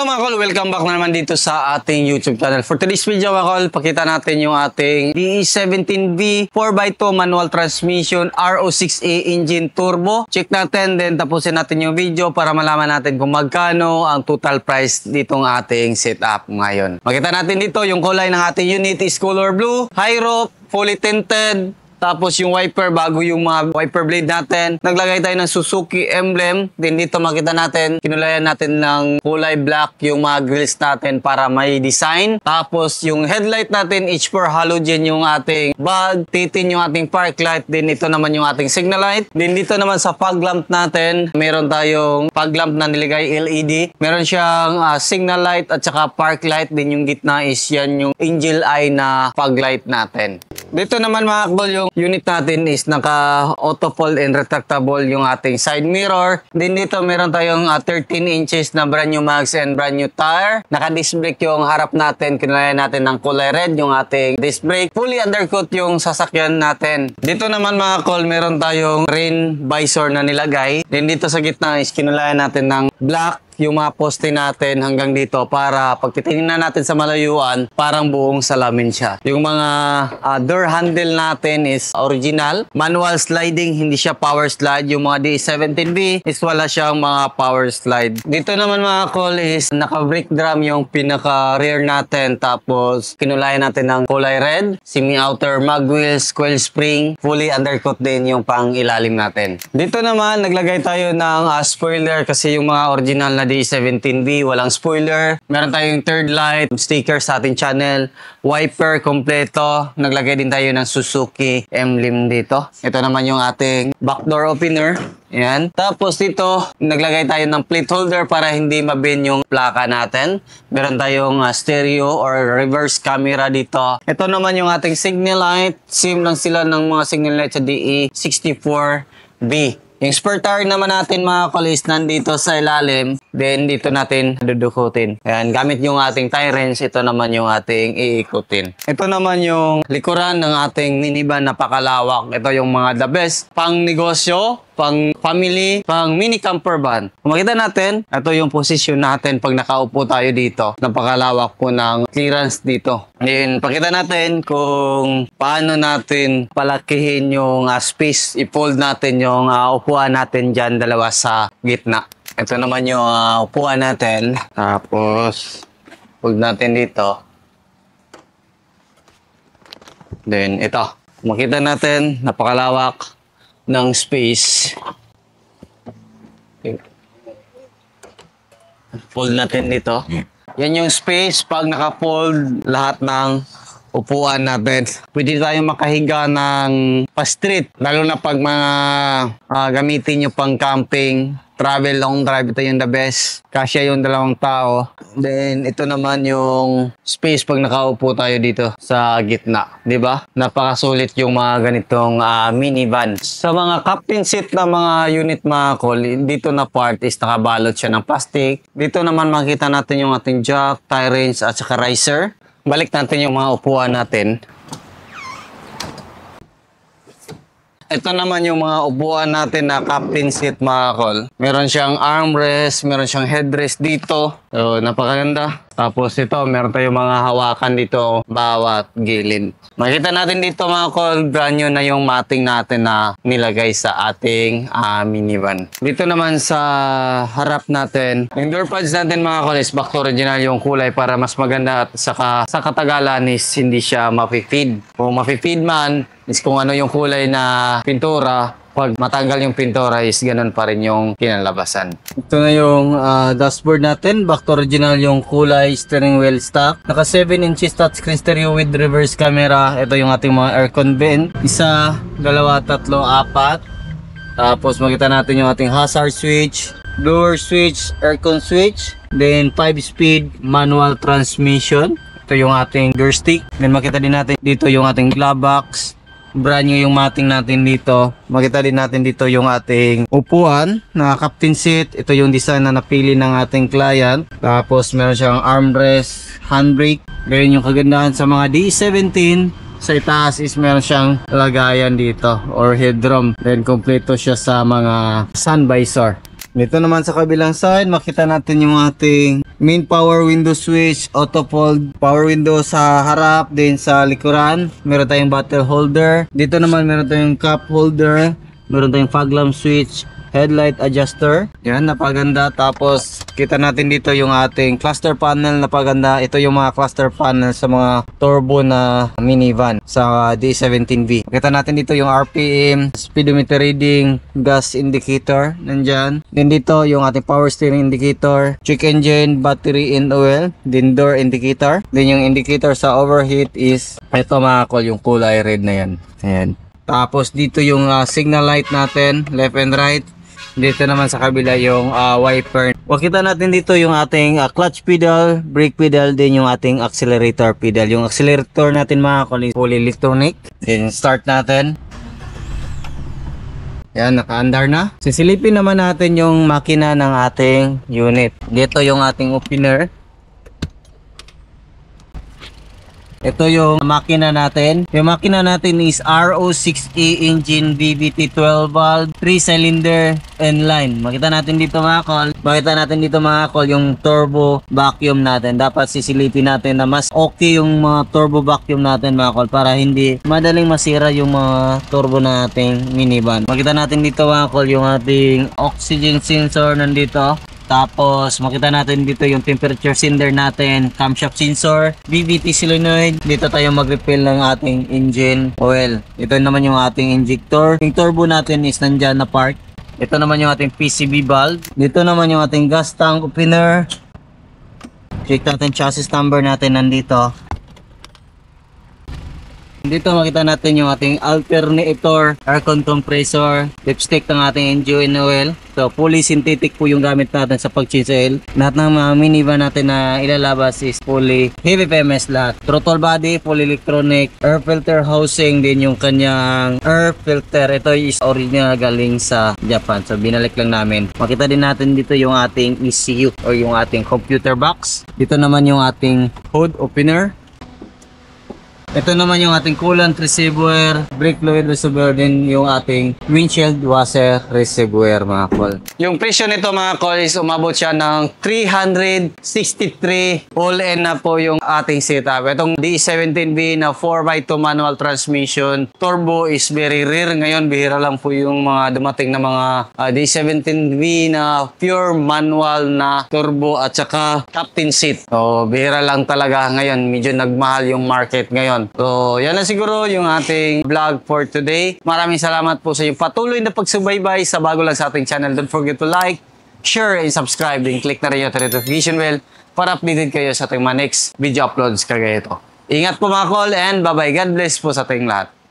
Hello mga kol, welcome back na naman dito sa ating YouTube channel. For today's video mga kol, pakita natin yung ating DE17V 4x2 manual transmission RO6A engine turbo. Check natin, then tapusin natin yung video para malaman natin kung magkano ang total price ditong ating setup ngayon. Makita natin dito yung kulay ng ating unit is color blue, high roof, fully tinted. Tapos yung wiper, bago yung mga wiper blade natin. Naglagay tayo ng Suzuki emblem. Then dito makita natin, kinulayan natin ng kulay black yung mga grills natin para may design. Tapos yung headlight natin, H4 halogen yung ating bulb. Titin yung ating park light. Then ito naman yung ating signal light. Then dito naman sa fog lamp natin, meron tayong fog lamp na niligay LED. Meron siyang signal light at saka park light. Then yung gitna is yan yung angel eye na fog light natin. Dito naman mga kakbol, yung unit natin is naka auto fold and retractable yung ating side mirror. Then dito meron tayong 13 inches na brand new mags and brand new tire. Naka disc brake yung harap natin. Kinulayan natin ng kulay red yung ating disc brake. Fully undercoat yung sasakyan natin. Dito naman mga kakbol, meron tayong rain visor na nilagay. Then dito sa gitna is kinulayan natin ng black yung mga poste natin hanggang dito para pag titingnan natin sa malayuan, parang buong salamin siya. Yung mga door handle natin is original. Manual sliding, hindi siya power slide. Yung mga DE17V is wala siyang mga power slide. Dito naman mga call is naka-brake drum yung pinaka-rear natin. Tapos kinulayan natin ng kulay red. Semi-outer mag wheels, coil spring. Fully undercoat din yung pang-ilalim natin. Dito naman, naglagay tayo ng spoiler kasi yung mga original na DE17V, walang spoiler. Meron tayong third light, sticker sa ating channel, wiper kompleto. Naglagay din tayo ng Suzuki emblem dito. Ito naman yung ating back door opener. Yan. Tapos dito, naglagay tayo ng plate holder para hindi mabend yung plaka natin. Meron tayong stereo or reverse camera dito. Ito naman yung ating signal light. Same lang sila ng mga signal light sa DE64V. Yung spare tire naman natin mga kalis nandito sa ilalim. Then dito natin dudukutin. Ayan, gamit yung ating tie wrench. Ito naman yung ating iikutin. Ito naman yung likuran ng ating minivan, napakalawak. Ito yung mga the best pang negosyo, pang family, pang mini camper van. Kung makita natin, ito yung position natin pag nakaupo tayo dito. Napakalawak po ng clearance dito. Ngayon, pakita natin kung paano natin palakihin yung space. I-fold natin yung upuan natin dyan, dalawa sa gitna. Ito naman yung upuan natin. Tapos, fold natin dito. Then, ito. Makita natin, napakalawak ng space. Okay. Fold natin dito. Yan yung space pag naka-fold lahat ng upuan natin. Pwede tayong makahiga ng pa-street. Lalo na pag mga gamitin nyo pang camping, travel, long drive, ito yung the best. Kasya yung dalawang tao. Then, ito naman yung space pag nakaupo tayo dito sa gitna. Diba? Napakasulit yung mga ganitong minivan. Sa mga captain seat na mga unit mga call, dito na part is nakabalot siya ng plastic. Dito naman makita natin yung ating jack, tie wrench at saka riser. Balik natin yung mga upuan natin. Ito naman yung mga upuan natin na captain seat mga call. Meron siyang armrest, meron siyang headrest dito. So, napakaganda. Tapos ito, meron tayong mga hawakan dito bawat gilid. Makita natin dito mga call, brand new na yung matting natin na nilagay sa ating minivan. Dito naman sa harap natin, yung door pads natin mga call is back to original yung kulay para mas maganda at saka sa katagalan is hindi siya mapi-feed. Kung mapi-feed man, is kung ano yung kulay na pintura, pag matanggal yung pintura is ganun pa rin yung kinalabasan. Ito na yung dashboard natin. Back to original yung kulay, steering wheel stock. Naka 7 inches touchscreen stereo with reverse camera. Ito yung ating mga aircon vent. Isa, dalawa, tatlo, apat. Tapos makita natin yung ating hazard switch, door switch, aircon switch. Then 5-speed manual transmission. Ito yung ating gear stick. Then makita din natin dito yung ating glove box. Brand new yung matting natin dito. Makita din natin dito yung ating upuan na captain seat. Ito yung design na napili ng ating client. Tapos meron siyang armrest, handbrake. Ganyan yung kagandahan sa mga DE17. Sa itaas is meron siyang lagayan dito or headroom. Then kompleto siya sa mga sun visor. Dito naman sa kabilang side, makita natin yung ating main power window switch, auto fold power window sa harap, din sa likuran. Meron tayong bottle holder. Dito naman meron tayong cup holder. Meron tayong fog lamp switch, headlight adjuster. Yan, napaganda. Tapos, kita natin dito yung ating cluster panel, napaganda. Ito yung mga cluster panel sa mga turbo na minivan sa D17V. Kita natin dito yung RPM, speedometer reading, gas indicator, nandyan. Then dito yung ating power steering indicator, check engine, battery and oil, then door indicator. Then yung indicator sa overheat is, ito mga call, yung kulay red na yan. Ayan. Tapos dito yung signal light natin, left and right. Dito naman sa kabila yung wiper. Makita natin dito yung ating clutch pedal, brake pedal, din yung ating accelerator pedal. Yung accelerator natin mga kulis, fully electronic. Then start natin. Yan, naka-andar na. Sisilipin naman natin yung makina ng ating unit. Dito yung ating opener. Ito yung makina natin. Yung makina natin is RO6A engine, VVT 12 valve, 3 cylinder and line. Makita natin dito mga call. Makita natin dito mga call yung turbo vacuum natin. Dapat sisilipin natin na mas okay yung mga turbo vacuum natin mga call para hindi madaling masira yung mga turbo nating minivan. Makita natin dito mga call yung ating oxygen sensor nandito. Tapos makita natin dito yung temperature sender natin, camshaft sensor, VVT solenoid. Dito tayo mag-refill ng ating engine oil. Ito naman yung ating injector. Yung turbo natin is nandyan na park. Ito naman yung ating PCV valve. Dito naman yung ating gas tank opener. Check natin chassis number natin nandito. Dito makita natin yung ating alternator, aircon compressor, dipstick ng ating engine oil. So fully synthetic po yung gamit natin sa pag-change oil. Lahat ng mga minivan natin na ilalabas is fully heavy PMS lahat. Throttle body, fully electronic, air filter housing, din yung kanyang air filter. Ito is original galing sa Japan. So binalik lang namin. Makita din natin dito yung ating ECU or yung ating computer box. Dito naman yung ating hood opener. Ito naman yung ating coolant reservoir, brake fluid reservoir, din yung ating windshield washer reservoir mga call. Yung presyo nito mga call is umabot siya ng 363 all in na po yung ating setup. Itong D17V na 4x2 manual transmission, turbo is very rare ngayon. Bihira lang po yung mga dumating na mga D17V na pure manual na turbo at saka captain seat. So bihira lang talaga ngayon. Medyo nagmahal yung market ngayon. So, yan na siguro yung ating vlog for today. Maraming salamat po sa inyong patuloy na pagsubaybay sa bago lang sa ating channel. Don't forget to like, share, and subscribe. Then click na rin yung notification bell para updated kayo sa ating mga next video uploads kagaya ito. Ingat po mga call and bye-bye. God bless po sa ating lahat.